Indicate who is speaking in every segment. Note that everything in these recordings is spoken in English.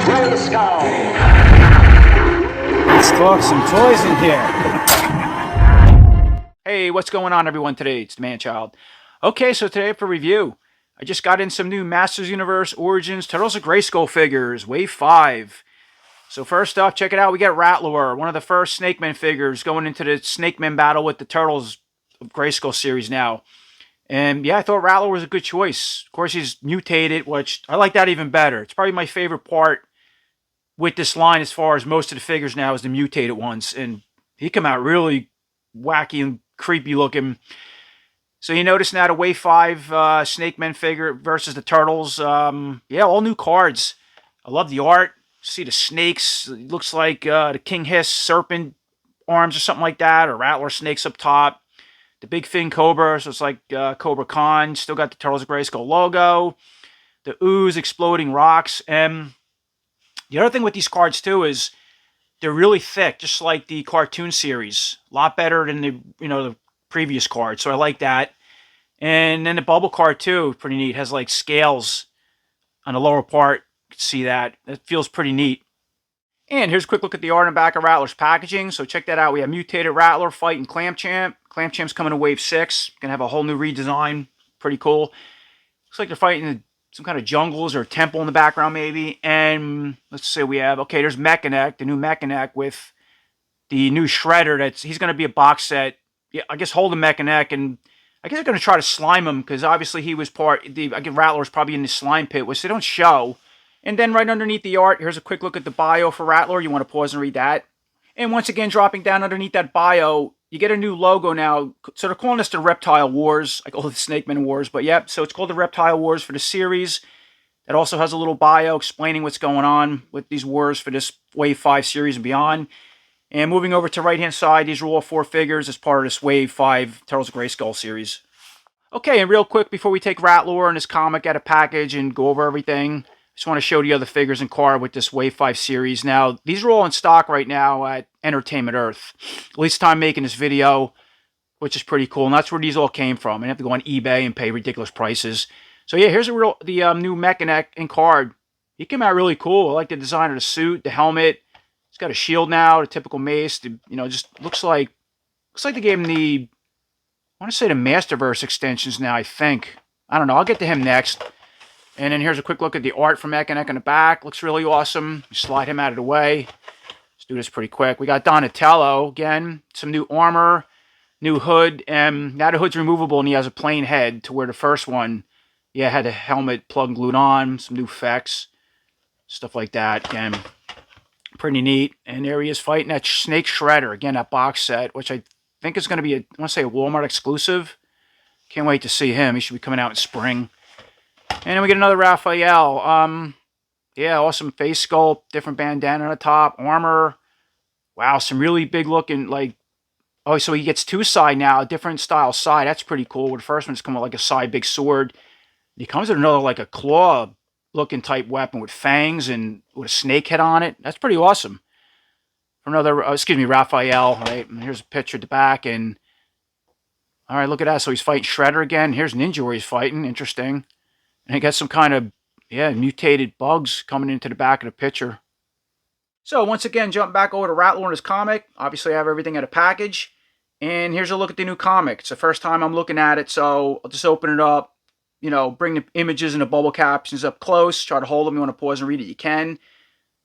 Speaker 1: Grayskull.
Speaker 2: Let's talk some toys in here.
Speaker 3: Hey, what's going on, everyone? Today it's the Man-Child. Okay, so today for review, I just got in some new Masters Universe Origins Turtles of Grayskull figures, Wave 5. So first off, check it out. We got Rattlor, one of the first Snake Man figures, going into the Snake Man battle with the Turtles of Grayskull series now. And yeah, I thought Rattlor was a good choice. Of course, he's mutated, which I like that even better. It's probably my favorite part with this line as far as most of the figures now is the mutated ones. And he come out really wacky and creepy looking. So you notice now the Wave 5 Snake Man figure versus the Turtles. Yeah, all new cards. I love the art. See the snakes. It looks like the King Hiss serpent arms or something like that. Or Rattler snakes up top. The Big Fin Cobra, so it's like Cobra Khan. Still got the Turtles of Grayskull logo. The ooze exploding rocks. And the other thing with these cards too is they're really thick, just like the cartoon series. A lot better than the previous cards. So I like that. And then the bubble card too, pretty neat. Has like scales on the lower part. You can see that. It feels pretty neat. And here's a quick look at the art and back of Rattler's packaging. So check that out. We have Mutated Rattlor fighting Clamp Champ. Clamp Champ's coming to Wave 6. Gonna have a whole new redesign. Pretty cool. Looks like they're fighting some kind of jungles or temple in the background maybe. And let's see, we have, okay, there's Mechaneck, the new Mechaneck with the new Shredder. He's gonna be a box set. Yeah, I guess holding Mechaneck, and I guess they're gonna try to slime him because obviously he was I guess Rattler's probably in the slime pit, which they don't show. And then right underneath the art, here's a quick look at the bio for Rattlor. You want to pause and read that. And once again, dropping down underneath that bio, you get a new logo now. So they're calling this the Reptile Wars. I call it the Snake Man Wars. But yeah, so it's called the Reptile Wars for the series. It also has a little bio explaining what's going on with these wars for this Wave 5 series and beyond. And moving over to right-hand side, these are all 4 figures as part of this Wave 5 Turtles of Grayskull series. Okay, and real quick, before we take Rattlor and his comic out of package and go over everything, just want to show the other figures in card with this Wave 5 series. Now, these are all in stock right now at Entertainment Earth. At least time making this video, which is pretty cool. And that's where these all came from. And you have to go on eBay and pay ridiculous prices. So yeah, here's the new Mechaneck in card. He came out really cool. I like the design of the suit, the helmet. He's got a shield now, the typical mace. Just looks like they gave him I want to say the Masterverse extensions now, I think. I don't know. I'll get to him next. And then here's a quick look at the art from Mechaneck in the back. Looks really awesome. You slide him out of the way. Let's do this pretty quick. We got Donatello again. Some new armor, new hood. And now the hood's removable and he has a plain head to where the first one, yeah, had the helmet plug glued on. Some new effects. Stuff like that. Again, pretty neat. And there he is fighting that Snake Shredder. Again, that box set, which I think is going to be, I want to say, a Walmart exclusive. Can't wait to see him. He should be coming out in spring. And then we get another Raphael. Yeah, awesome face sculpt, different bandana on the top, armor. Wow, some really big looking, like, oh, so he gets 2 side now, a different style side. That's pretty cool. With the first one, it's coming with like a side big sword. He comes with another, like a claw looking type weapon with fangs and with a snake head on it. That's pretty awesome. For another, Raphael, right? And here's a picture at the back. And all right, look at that. So he's fighting Shredder again. Here's Ninja where he's fighting. Interesting. And he got some kind of, yeah, mutated bugs coming into the back of the picture. So once again, jump back over to Rattlor and his comic. Obviously, I have everything in a package. And here's a look at the new comic. It's the first time I'm looking at it, so I'll just open it up. Bring the images and the bubble captions up close. Try to hold them. You want to pause and read it, you can.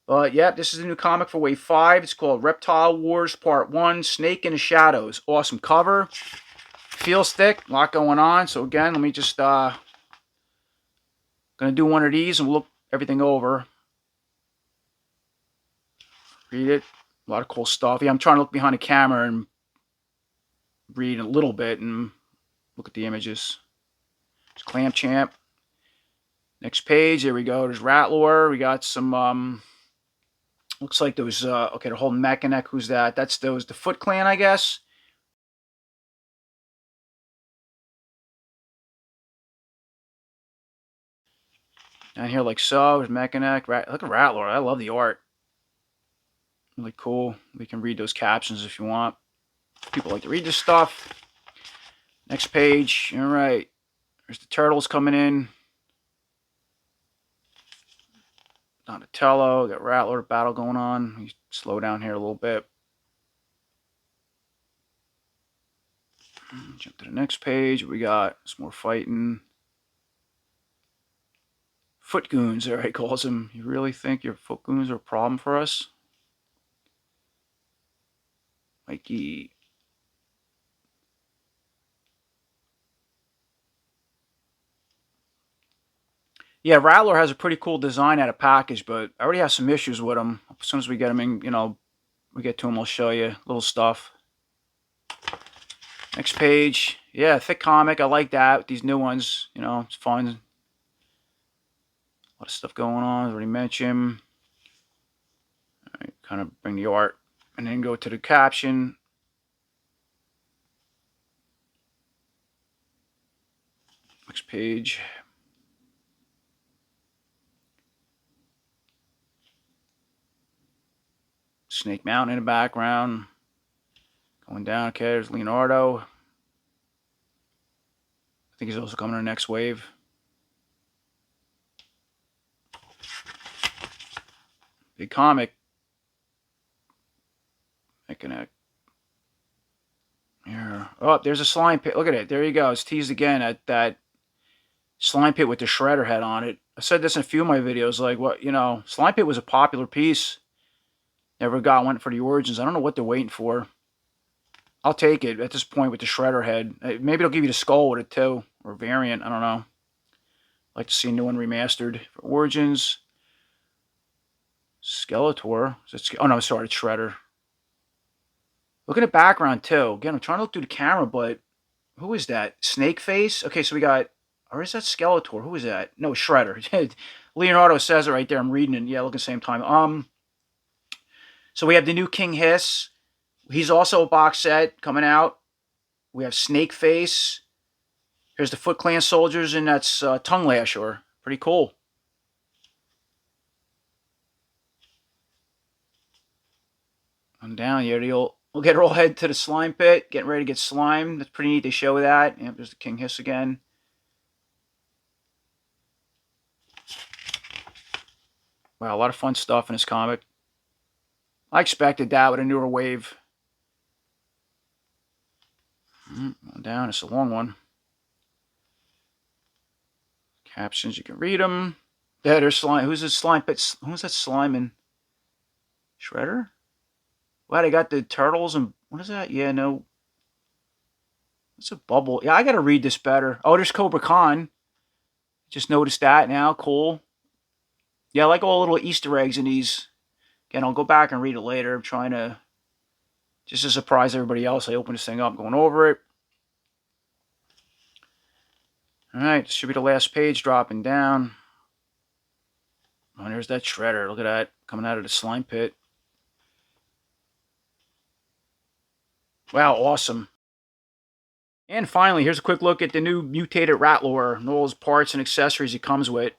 Speaker 3: But yeah, this is a new comic for Wave 5. It's called Reptile Wars Part 1, Snake in the Shadows. Awesome cover. Feels thick. A lot going on. So again, let me just... Gonna do one of these and we'll look everything over. Read it. A lot of cool stuff. Yeah, I'm trying to look behind the camera and read a little bit and look at the images. It's Clamp Champ. Next page, there we go. There's Rattlor. We got some looks like those okay, they're holding Mechaneck. Who's that? That's the Foot Clan, I guess. Down here like so, there's Mechaneck. Look at Rattlor. I love the art. Really cool. We can read those captions if you want. People like to read this stuff. Next page. All right. There's the turtles coming in. Donatello, got Rattler battle going on. Let me slow down here a little bit. Jump to the next page. We got some more fighting. Foot goons, there he calls them. You really think your foot goons are a problem for us? Mikey. Yeah, Rattler has a pretty cool design out of package, but I already have some issues with him. As soon as we get him in, you know, we get to him, I'll show you little stuff. Next page. Yeah, thick comic. I like that. These new ones, you know, it's fun. A lot of stuff going on. I already mentioned. All right, kind of bring the art and then go to the caption. Next page. Snake Mountain in the background. Going down, okay, there's Leonardo. I think he's also coming in the next wave. Big comic. Making a... Here. Oh, there's a slime pit. Look at it. There you go. It's teased again at that slime pit with the shredder head on it. I said this in a few of my videos. Like, what, you know, slime pit was a popular piece. Never got one for the Origins. I don't know what they're waiting for. I'll take it at this point with the shredder head. Maybe they'll give you the skull with it too. Or variant. I don't know. I'd like to see a new one remastered for Origins. Skeletor. Oh no, sorry, it's Shredder. Look at the background too. Again, I'm trying to look through the camera, but who is that? Snake Face? Okay, so we got... Or is that Skeletor? Who is that? No, Shredder. Leonardo says it right there. I'm reading it. Yeah, look at the same time. So we have the new King Hiss. He's also a box set coming out. We have Snake Face. Here's the Foot Clan soldiers, and that's Tongue Lasher. Pretty cool. On down, yeah, we'll get her all head to the slime pit. Getting ready to get slime. That's pretty neat. They show that. Yep, there's the King Hiss again. Wow, a lot of fun stuff in this comic. I expected that with a newer wave. Down, it's a long one. Captions, you can read them. Yeah, there's slime. Who's this slime pit? Who's that slime in? Shredder? Wow, they got the turtles and... What is that? Yeah, no. It's a bubble. Yeah, I gotta read this better. Oh, there's Cobra Khan. Just noticed that now. Cool. Yeah, I like all the little Easter eggs in these. Again, I'll go back and read it later. I'm trying to... Just to surprise everybody else, I open this thing up, going over it. Alright, this should be the last page dropping down. Oh, there's that Shredder. Look at that. Coming out of the slime pit. Wow, awesome. And finally, here's a quick look at the new Mutated Rattlor and all those parts and accessories it comes with.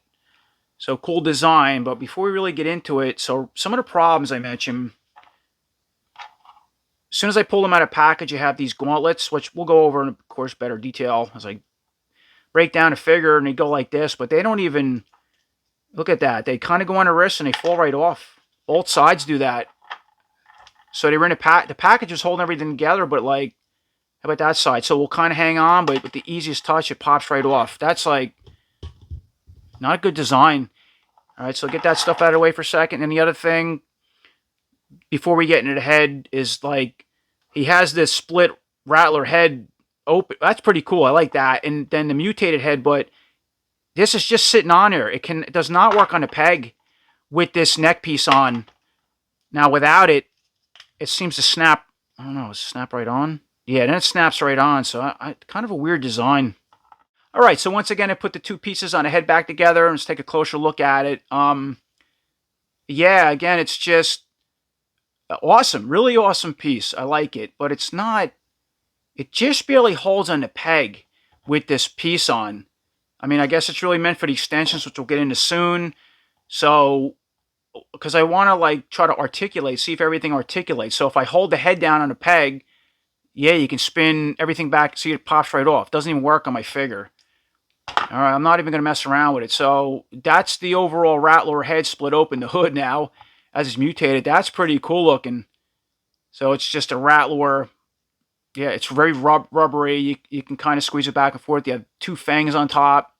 Speaker 3: So, cool design, but before we really get into it, so some of the problems I mentioned... As soon as I pull them out of package, you have these gauntlets, which we'll go over in, of course, better detail as I break down a figure, and they go like this, but they don't even... Look at that. They kind of go on the wrist, and they fall right off. Both sides do that. So they were in the package is holding everything together, but like, how about that side? So we'll kind of hang on, but with the easiest touch, it pops right off. That's like, not a good design. All right, so get that stuff out of the way for a second. And the other thing, before we get into the head, is like, he has this split Rattler head open. That's pretty cool. I like that. And then the mutated head, but this is just sitting on here. It does not work on a peg with this neck piece on. Now, without it, it seems to snap. I don't know, snap right on? Yeah, then it snaps right on. So kind of a weird design. All right, so once again, I put the two pieces on the head back together. Let's take a closer look at it. Yeah, again, it's just awesome. Really awesome piece. I like it. But it's not... It just barely holds on the peg with this piece on. I mean, I guess it's really meant for the extensions, which we'll get into soon. So... Because I want to like try to articulate, see if everything articulates. So if I hold the head down on a peg, yeah, you can spin everything back, see it pops right off. Doesn't even work on my figure. All right, I'm not even going to mess around with it. So that's the overall Rattler head split open, the hood now, as it's mutated. That's pretty cool looking. So it's just a Rattler. Yeah, it's very rubbery. You can kind of squeeze it back and forth. You have two fangs on top.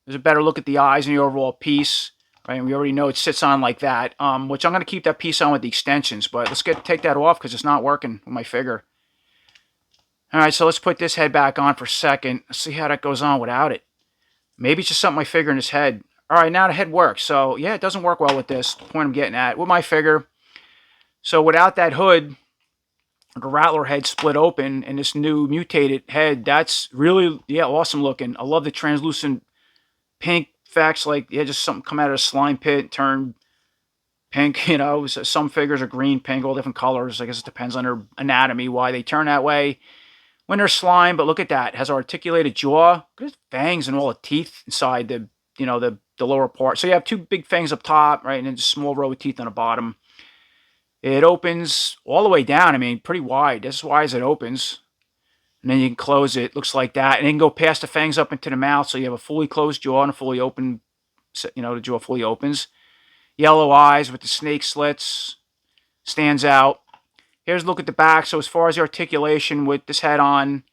Speaker 3: There's a better look at the eyes in the overall piece. Right, and we already know it sits on like that, which I'm going to keep that piece on with the extensions. But let's take that off because it's not working with my figure. All right, so let's put this head back on for a second. Let's see how that goes on without it. Maybe it's just something my figure in his head. All right, now the head works. So, yeah, it doesn't work well with this. The point I'm getting at. With my figure. So, without that hood, the Rattler head split open, and this new mutated head, that's really, yeah, awesome looking. I love the translucent pink effects. Like, yeah, just something come out of a slime pit, turn pink, you know. Some figures are green, pink, all different colors. I guess it depends on their anatomy, why they turn that way when they're slime. But look at that. It has articulated jaw. Look at his fangs and all the teeth inside the, you know, the lower part. So you have two big fangs up top, right, and then a small row of teeth on the bottom. It opens all the way down. I mean, pretty wide. That's as wide as it opens. And then you can close it. Looks like that. And then go past the fangs up into the mouth. So you have a fully closed jaw and a fully open, you know, the jaw fully opens. Yellow eyes with the snake slits. Stands out. Here's a look at the back. So as far as the articulation with this head on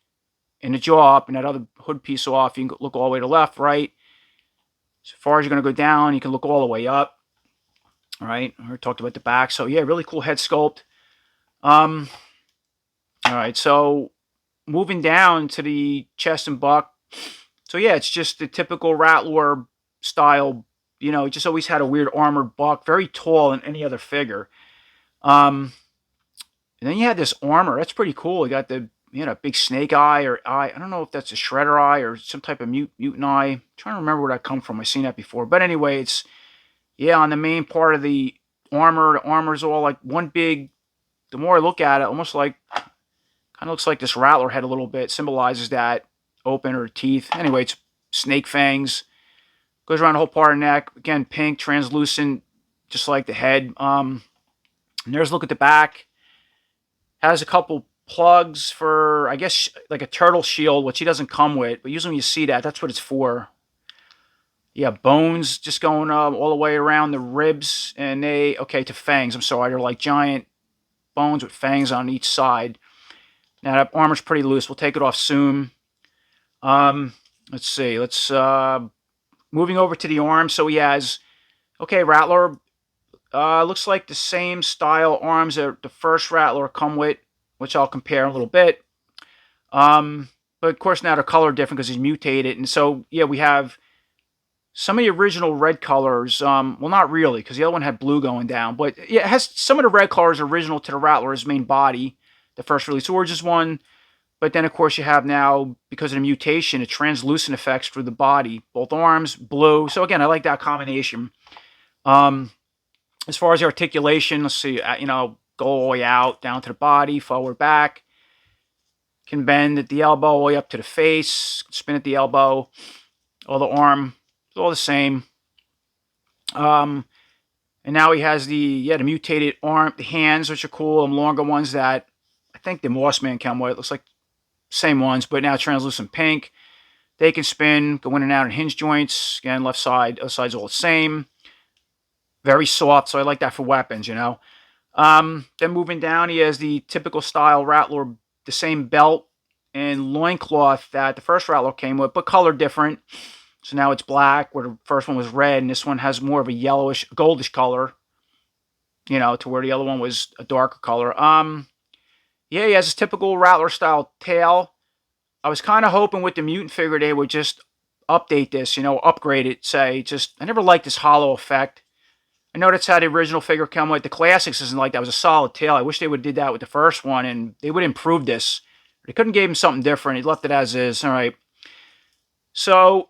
Speaker 3: and the jaw up and that other hood piece off, you can look all the way to left, right. As far as you're going to go down, you can look all the way up. All right, we talked about the back. So, yeah, really cool head sculpt. All right, so moving down to the chest and buck. So, yeah, it's just the typical Rattler style. You know, it just always had a weird armored buck. Very tall than any other figure. And then you had this armor. That's pretty cool. You got the, you know, big snake eye or eye. I don't know if that's a shredder eye or some type of mutant eye. I'm trying to remember where that come from. I've seen that before. But anyway, it's, yeah, on the main part of the armor's all like one big, the more I look at it, almost like, kind of looks like this Rattler head a little bit. Symbolizes that open or teeth. Anyway, it's snake fangs. Goes around the whole part of the neck. Again, pink, translucent, just like the head. And there's a look at the back. Has a couple plugs for, I guess, like a turtle shield, which he doesn't come with. But usually when you see that, that's what it's for. Yeah, bones just going all the way around the ribs. And to fangs. I'm sorry. They're like giant bones with fangs on each side. Now, that armor's pretty loose. We'll take it off soon. Let's see. Moving over to the arm. So he has, Rattler. Looks like the same style arms that the first Rattler come with, which I'll compare a little bit. But of course now they're color different because he's mutated. And so, yeah, we have some of the original red colors. Well, not really, because the other one had blue going down. But yeah, it has some of the red colors original to the Rattler's main body, the first release Origins one. But then, of course, you have now, because of the mutation, a translucent effects through the body. Both arms, blue. So, again, I like that combination. As far as the articulation, let's see, you know, go all the way out, down to the body, forward, back. Can bend at the elbow, all the way up to the face. Spin at the elbow. All the arm. It's all the same. And now he has the mutated arm, the hands, which are cool. Them longer ones that I think the Mossman come with. It looks like same ones, but now translucent pink. They can spin, go in and out in hinge joints. Again, left side, other side's all the same. Very soft, so I like that for weapons, you know. Then moving down, he has the typical style Rattler, the same belt and loincloth that the first Rattler came with, but color different. So now it's black, where the first one was red, and this one has more of a yellowish, goldish color, you know, to where the other one was a darker color. Yeah, he has his typical Rattler-style tail. I was kind of hoping with the mutant figure they would just update this, you know, upgrade it, say. I never liked this hollow effect. I know that's how the original figure came with. The Classics isn't like that. It was a solid tail. I wish they would have did that with the first one, and they would improve this. They couldn't give him something different. He left it as is. All right. So,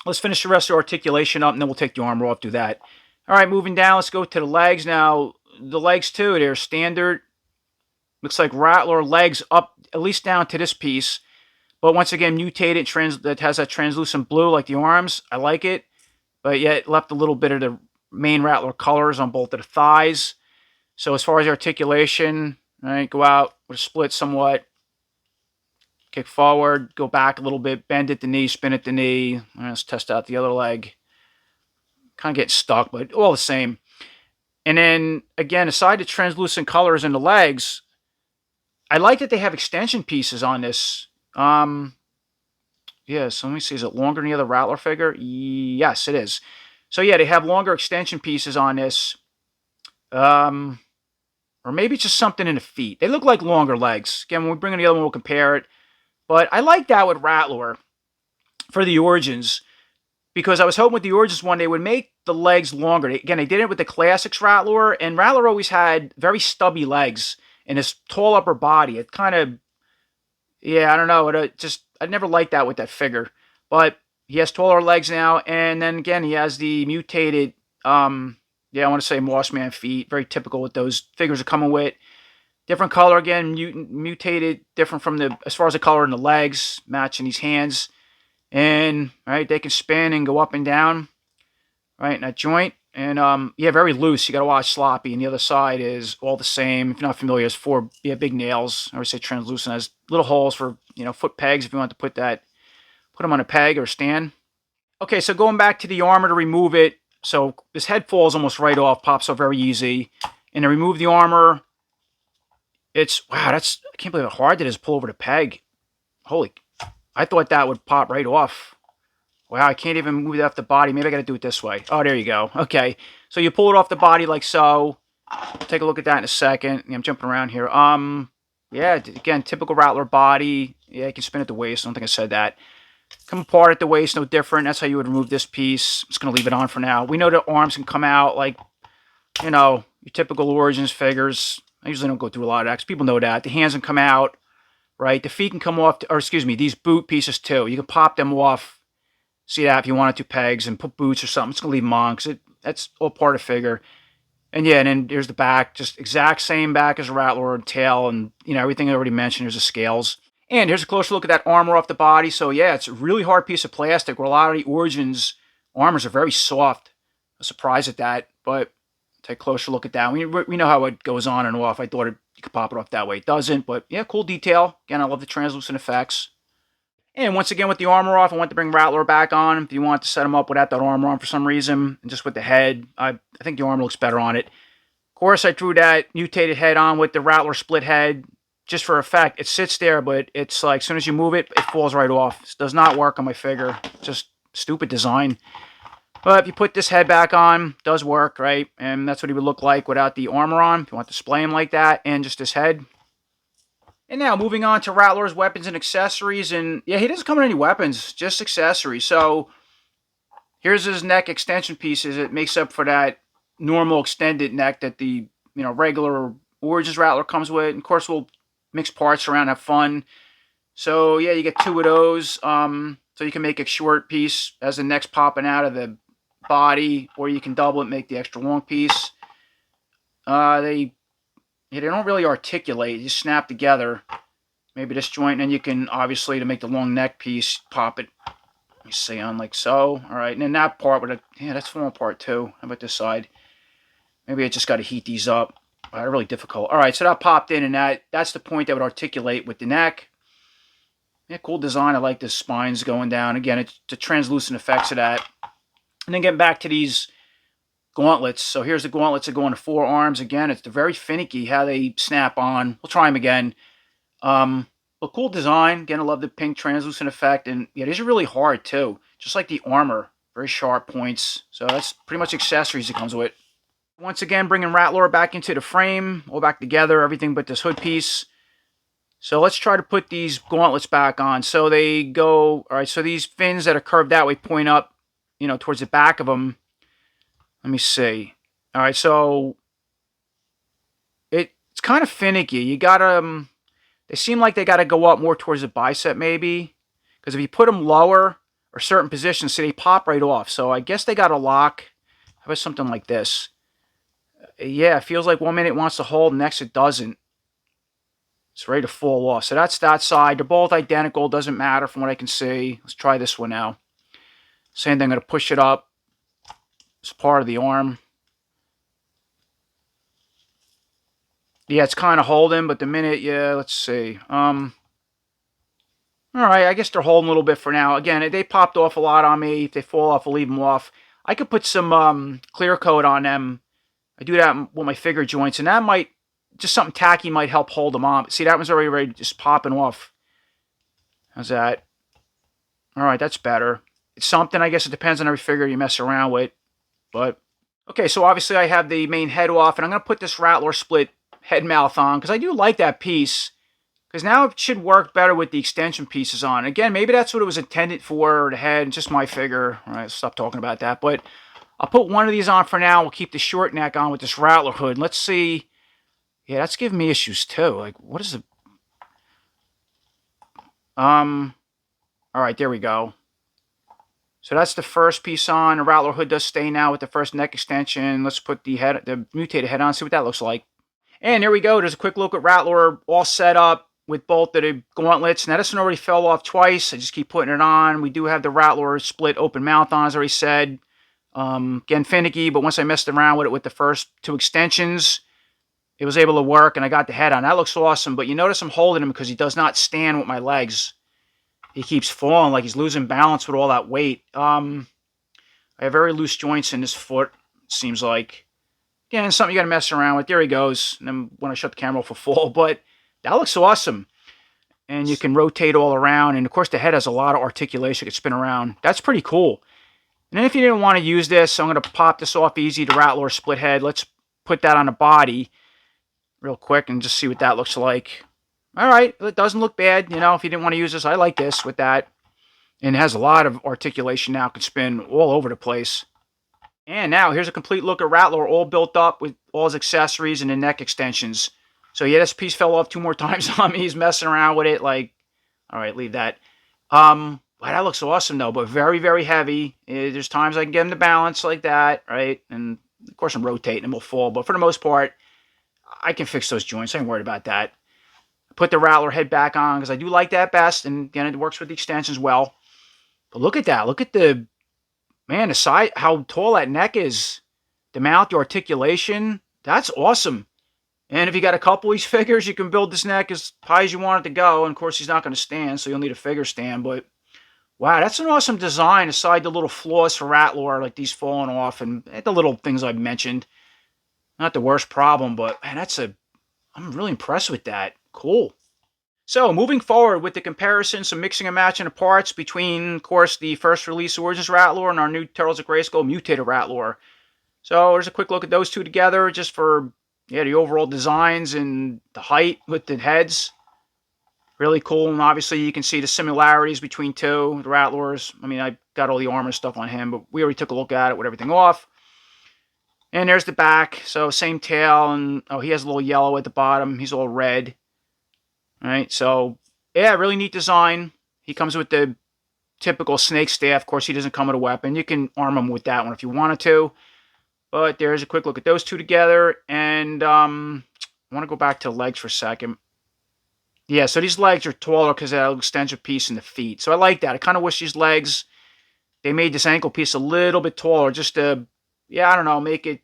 Speaker 3: let's finish the rest of the articulation up, and then we'll take the armor off, do that. All right, moving down, let's go to the legs. Now, the legs, too, they're standard. Looks like Rattler legs up, at least down to this piece. But once again, mutated, that has that translucent blue like the arms. I like it. But yet, left a little bit of the main Rattler colors on both of the thighs. So as far as the articulation, right, go out with a split somewhat. kick forward, go back a little bit, bend at the knee, spin at the knee. Let's test out the other leg. Kind of getting stuck, but all the same. And then, again, aside the translucent colors in the legs, I like that they have extension pieces on this. Yeah, so let me see. Is it longer than the other Rattler figure? Yes, it is. So, yeah, they have longer extension pieces on this. Or maybe it's just something in the feet. They look like longer legs. Again, when we bring in the other one, we'll compare it. But I like that with Rattler for the Origins, because I was hoping with the Origins one, they would make the legs longer. Again, they did it with the Classics Rattler, and Rattler always had very stubby legs and this tall upper body. It kind of, yeah, I don't know. I never liked that with that figure. But he has taller legs now, and then again, he has the mutated, yeah, I want to say Mossman feet. Very typical with those figures are coming with. Different color again, mutated, different from as far as the color in the legs, matching these hands. And, right, they can spin and go up and down, right, in that joint. And, yeah, very loose. You got to watch sloppy. And the other side is all the same. If you're not familiar, it's 4 big nails. I would say translucent. Has little holes for, foot pegs if you want to put them on a peg or stand. Okay, so going back to the armor to remove it. So this head falls almost right off, pops off very easy. And to remove the armor, wow, I can't believe how hard it is to pull over the peg. Holy, I thought that would pop right off. Wow, I can't even move it off the body. Maybe I got to do it this way. Oh, there you go. Okay, so you pull it off the body like so. Take a look at that in a second. I'm jumping around here. Yeah, again, typical Rattler body. Yeah, you can spin at the waist. I don't think I said that. Come apart at the waist, no different. That's how you would remove this piece. I'm just going to leave it on for now. We know the arms can come out like, your typical Origins figures. I usually don't go through a lot of that because people know that. The hands can come out, right? The feet can come off, or excuse me, these boot pieces too. You can pop them off. See that if you wanted to pegs and put boots or something. It's going to leave them on because that's all part of the figure. And yeah, and then there's the back. Just exact same back as a Rattler and tail and, everything I already mentioned. There's the scales. And here's a closer look at that armor off the body. So yeah, it's a really hard piece of plastic where a lot of the Origins armors are very soft. I'm surprised at that, but take a closer look at that. We know how it goes on and off. I thought you could pop it off that way. It doesn't, but yeah, cool detail. Again, I love the translucent effects. And once again, with the armor off, I want to bring Rattler back on. If you want to set him up without that armor on for some reason, and just with the head, I think the armor looks better on it. Of course, I threw that mutated head on with the Rattler split head. Just for effect. It sits there, but it's like as soon as you move it, it falls right off. This does not work on my figure. Just stupid design. But if you put this head back on, it does work, right? And that's what he would look like without the armor on. If you want to display him like that, and just his head. And now, moving on to Rattler's weapons and accessories. And yeah, he doesn't come with any weapons, just accessories. So, here's his neck extension pieces. It makes up for that normal extended neck that the, regular Origins Rattler comes with. And of course, we'll mix parts around, have fun. So yeah, you get 2 of those. So you can make a short piece as the neck's popping out of the body, or you can double it, make the extra long piece. They don't really articulate. You just snap together. Maybe this joint, and then you can obviously, to make the long neck piece, pop it. Let me see, on like so. All right, and then that part that's falling apart too. How about this side? Maybe I just got to heat these up. Really difficult. All right, so that popped in, and that's the point that would articulate with the neck. Yeah, cool design. I like the spines going down. Again, it's the translucent effects of that. And then getting back to these gauntlets. So here's the gauntlets that go on the forearms. Again, they're very finicky how they snap on. We'll try them again. But cool design. Again, I love the pink translucent effect. And yeah, these are really hard too. Just like the armor. Very sharp points. So that's pretty much accessories it comes with. Once again, bringing Rattler back into the frame, all back together, everything but this hood piece. So let's try to put these gauntlets back on. So they go, all right, so these fins that are curved that way point up, towards the back of them. Let me see. All right, so it's kind of finicky. You got to, they seem like they got to go up more towards the bicep maybe. Because if you put them lower or certain positions, so they pop right off. So I guess they got to lock. How about something like this? Yeah, it feels like one minute it wants to hold, next it doesn't. It's ready to fall off. So that's that side. They're both identical. Doesn't matter from what I can see. Let's try this one now. Same thing. I'm going to push it up. It's part of the arm. Yeah, it's kind of holding, but the minute, yeah, let's see. Alright, I guess they're holding a little bit for now. Again, they popped off a lot on me. If they fall off, I'll leave them off. I could put some clear coat on them. I do that with my figure joints, and that might, just something tacky might help hold them on. See, that one's already ready, just popping off. How's that? Alright, that's better. It's something, I guess it depends on every figure you mess around with. But, okay, so obviously I have the main head off, and I'm going to put this Rattler split head mouth on, because I do like that piece. Because now it should work better with the extension pieces on. Again, maybe that's what it was intended for, the head, just my figure. All right, stop talking about that. But I'll put one of these on for now. We'll keep the short neck on with this Rattler hood. Let's see. Yeah, that's giving me issues too. Like, what is it? All right, there we go. So that's the first piece on. The Rattler hood does stay now with the first neck extension. Let's put the mutated head on, see what that looks like. And there we go. There's a quick look at Rattler all set up with both of the gauntlets. Now, this one already fell off twice. I just keep putting it on. We do have the Rattler split open mouth on, as I already said. Again, finicky, but once I messed around with it with the first two extensions, it was able to work, and I got the head on. That looks awesome, but you notice I'm holding him because he does not stand with my legs. He keeps falling like he's losing balance with all that weight. I have very loose joints in this foot, it seems like. Again, something you got to mess around with. There he goes. And then when I shut the camera off, will fall. But that looks awesome. And you can rotate all around. And, of course, the head has a lot of articulation. It can spin around. That's pretty cool. And then if you didn't want to use this, I'm going to pop this off easy, the Rattler split head. Let's put that on the body real quick and just see what that looks like. All right. It doesn't look bad. You know, if you didn't want to use this, I like this with that. And it has a lot of articulation now. It can spin all over the place. And now, here's a complete look at Rattler, all built up with all his accessories and the neck extensions. So, yeah, this piece fell off 2 more times on me. He's messing around with it. Like, all right, leave that. Wow, that looks awesome, though, but very, very heavy. There's times I can get him to balance like that, right? And, of course, I'm rotating him. He'll fall. But for the most part, I can fix those joints. I ain't worried about that. Put the Rattler head back on because I do like that best. And, again, it works with the extensions well. But look at that. Look at the... Man, the side, how tall that neck is, the mouth, the articulation, that's awesome. And if you got a couple of these figures, you can build this neck as high as you want it to go. And, of course, he's not going to stand, so you'll need a figure stand. But, wow, that's an awesome design, aside the little flaws for Rattler, like these falling off, and the little things I've mentioned. Not the worst problem, but, man, I'm really impressed with that. Cool. So, moving forward with the comparison, some mixing and matching of parts between, of course, the first release Origins Rattlor and our new Turtles of Grayskull Mutated Rattlor. So, there's a quick look at those two together, just for, yeah, the overall designs and the height with the heads. Really cool, and obviously you can see the similarities between the Rattlors. I mean, I got all the armor stuff on him, but we already took a look at it with everything off. And there's the back, so same tail, and, oh, he has a little yellow at the bottom. He's all red. Alright, so, yeah, really neat design. He comes with the typical snake staff. Of course, he doesn't come with a weapon. You can arm him with that one if you wanted to. But there's a quick look at those two together. And I want to go back to the legs for a second. Yeah, so these legs are taller because of that extension piece in the feet. So I like that. I kind of wish these legs, they made this ankle piece a little bit taller. Just to, yeah, I don't know, make it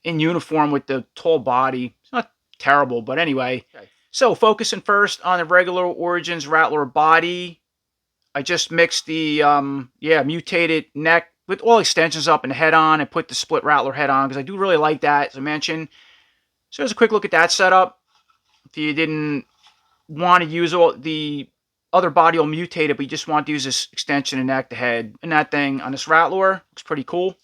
Speaker 3: in uniform with the tall body. It's not terrible, but anyway. Okay. So, focusing first on the regular Origins Rattlor body, I just mixed the, mutated neck with all extensions up and the head on, and put the split Rattler head on, because I do really like that, as I mentioned. So, there's a quick look at that setup. If you didn't want to use all the other body all mutated, but you just want to use this extension and neck, the head, and that thing on this Rattlor, looks pretty cool.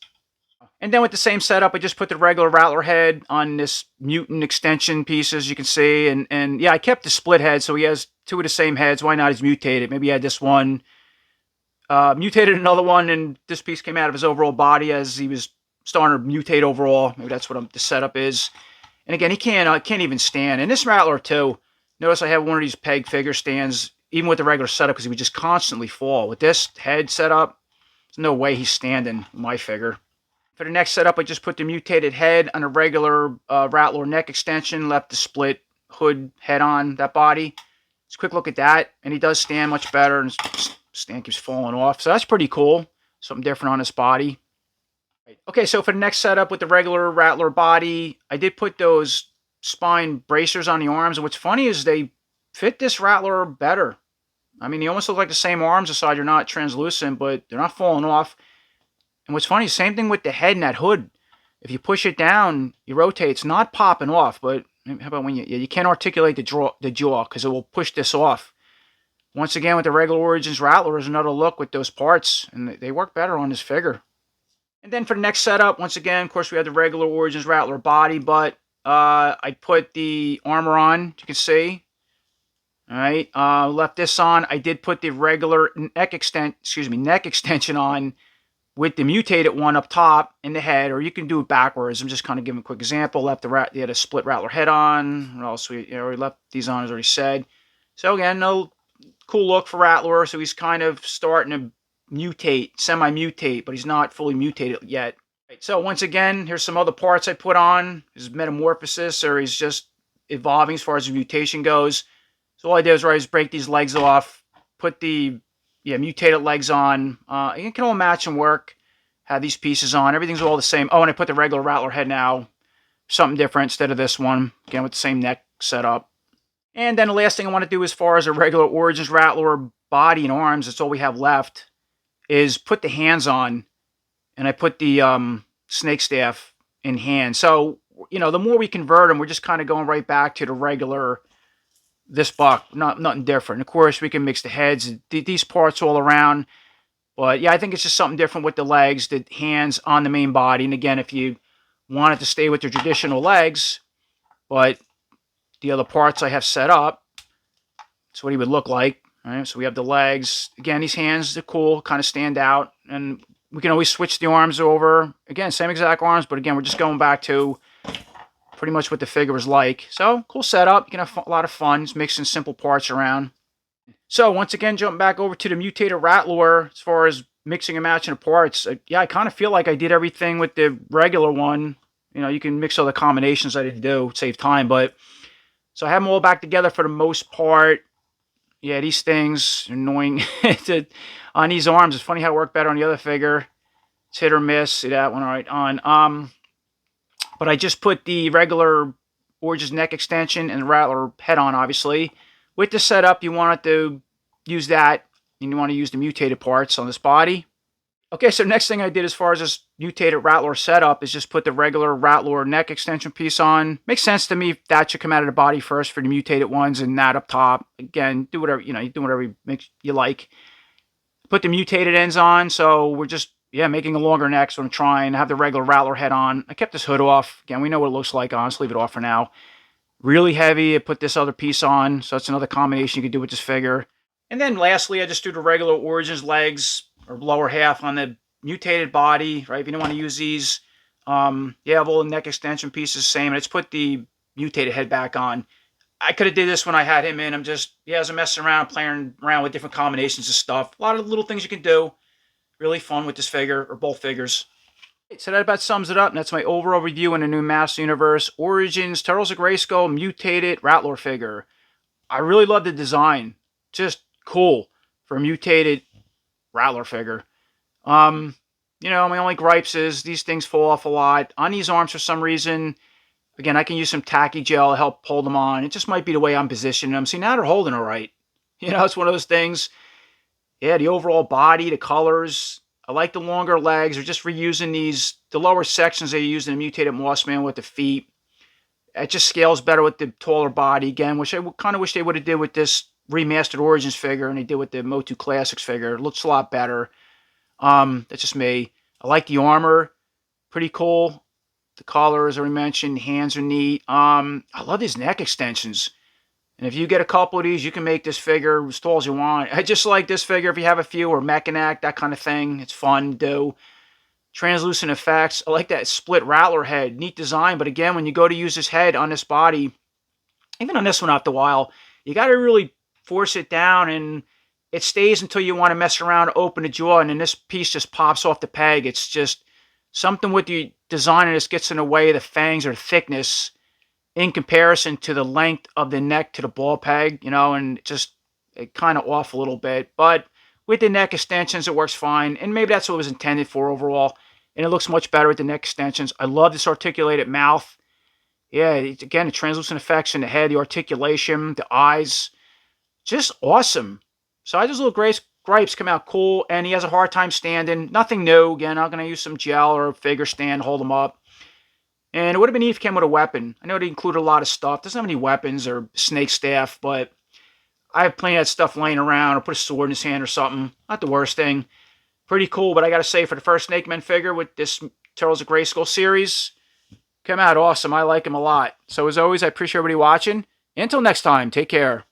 Speaker 3: And then with the same setup, I just put the regular Rattler head on this mutant extension piece, as you can see. And yeah, I kept the split head, so he has 2 of the same heads. Why not? He's mutated. Maybe he had this one, mutated another one, and this piece came out of his overall body as he was starting to mutate overall. Maybe that's what the setup is. And again, he can't even stand. And this Rattler, too. Notice I have one of these peg figure stands, even with the regular setup, because he would just constantly fall. With this head setup, there's no way he's standing, my figure. For the next setup, I just put the mutated head on a regular Rattler neck extension, left the split hood head on that body. Just a quick look at that, and he does stand much better, and his stand keeps falling off. So that's pretty cool. Something different on his body. Okay, so for the next setup with the regular Rattler body, I did put those spine bracers on the arms. And what's funny is they fit this Rattler better. I mean, they almost look like the same arms aside. They're not translucent, but they're not falling off. And what's funny, same thing with the head and that hood. If you push it down, you rotate, it's not popping off. But how about when you can't articulate the jaw because it will push this off. Once again, with the regular Origins Rattler, is another look with those parts, and they work better on this figure. And then for the next setup, once again, of course, we have the regular Origins Rattler body, but I put the armor on, you can see. All right, left this on. I did put the regular neck extension on with the mutated one up top in the head, or you can do it backwards. I'm just kind of giving a quick example. Left the had a split Rattler head on. What else? We already left these on, as already said. So again, no cool look for Rattler. So he's kind of starting to mutate, semi-mutate, but he's not fully mutated yet. Right, so once again, here's some other parts I put on. His metamorphosis, or he's just evolving as far as the mutation goes. So all I did was break these legs off, put the mutated legs on. You can all match and work. Have these pieces on. Everything's all the same. Oh, and I put the regular Rattler head now. Something different instead of this one. Again, with the same neck setup. And then the last thing I want to do as far as a regular Origins Rattler body and arms, that's all we have left, is put the hands on. And I put the snake staff in hand. So, the more we convert them, we're just kind of going right back to the regular, this buck. Nothing different. Of course, we can mix the heads, these parts all around. But yeah, I think it's just something different with the legs, the hands on the main body. And again, if you wanted to stay with the traditional legs, but the other parts I have set up, that's what he would look like. All right, so we have the legs. Again, these hands are cool, kind of stand out. And we can always switch the arms over. Again, same exact arms, but again, we're just going back to pretty much what the figure was like. So, cool setup. You can have a lot of fun just mixing simple parts around. So, once again, jumping back over to the Mutated Rattler, as far as mixing and matching the parts. Yeah, I kind of feel like I did everything with the regular one. You can mix other combinations I didn't do, save time. But, so I have them all back together for the most part. Yeah, these things are annoying on these arms. It's funny how it worked better on the other figure. It's hit or miss. See that one right on. But I just put the regular Origins neck extension and the Rattler head on, obviously. With the setup, you wanted to use that, and you want to use the mutated parts on this body. Okay, so next thing I did as far as this Mutated Rattler setup is just put the regular Rattler neck extension piece on. Makes sense to me if that should come out of the body first for the mutated ones and that up top. Again, do whatever, you do whatever you like. Put the mutated ends on, so we're just, making a longer neck, so I'm trying to have the regular Rattler head on. I kept this hood off. Again, we know what it looks like on. Let's leave it off for now. Really heavy. I put this other piece on, so that's another combination you could do with this figure. And then lastly, I just do the regular Origins legs, or lower half on the mutated body, right? If you don't want to use these, all the neck extension pieces same. I just put the mutated head back on. I could have did this when I had him in. I'm just, as I'm messing around, playing around with different combinations of stuff. A lot of little things you can do. Really fun with this figure, or both figures. So that about sums it up, and that's my overall review on the new Master Universe Origins Turtles of Grayskull Mutated Rattler figure. I really love the design. Just cool for a mutated Rattler figure. My only gripes is these things fall off a lot. On these arms for some reason, again, I can use some tacky gel to help hold them on. It just might be the way I'm positioning them. See, now they're holding all right. It's one of those things. Yeah, the overall body, the colors. I like the longer legs. They're just reusing the lower sections they used in the mutated Mossman with the feet. It just scales better with the taller body. Again, which I kind of wish they would have did with this remastered Origins figure, and they did with the MOTU Classics figure. It looks a lot better. That's just me. I like the armor. Pretty cool. The colors, as we mentioned. Hands are neat. I love these neck extensions. And if you get a couple of these, you can make this figure as tall as you want. I just like this figure if you have a few, or Mechanac, that kind of thing. It's fun to do. Translucent effects. I like that split Rattler head. Neat design, but again, when you go to use this head on this body, even on this one after a while, you got to really force it down, and it stays until you want to mess around, open the jaw, and then this piece just pops off the peg. It's just something with the design of this gets in the way of the fangs or thickness in comparison to the length of the neck to the ball peg, and it kind of off a little bit. But with the neck extensions, it works fine, and maybe that's what it was intended for overall, and it looks much better with the neck extensions. I love this articulated mouth. Yeah, again, the translucent effects in the head, the articulation, the eyes, just awesome. So I just little gripes come out cool, and he has a hard time standing. Nothing new. Again, I'm going to use some gel or a figure stand to hold him up. And it would have been neat if he came with a weapon. I know they included a lot of stuff. Doesn't have any weapons or snake staff, but I have plenty of stuff laying around, or put a sword in his hand or something. Not the worst thing. Pretty cool, but I got to say, for the first Snake Man figure with this Turtles of Grayskull series, come out awesome. I like him a lot. So as always, I appreciate everybody watching. Until next time, take care.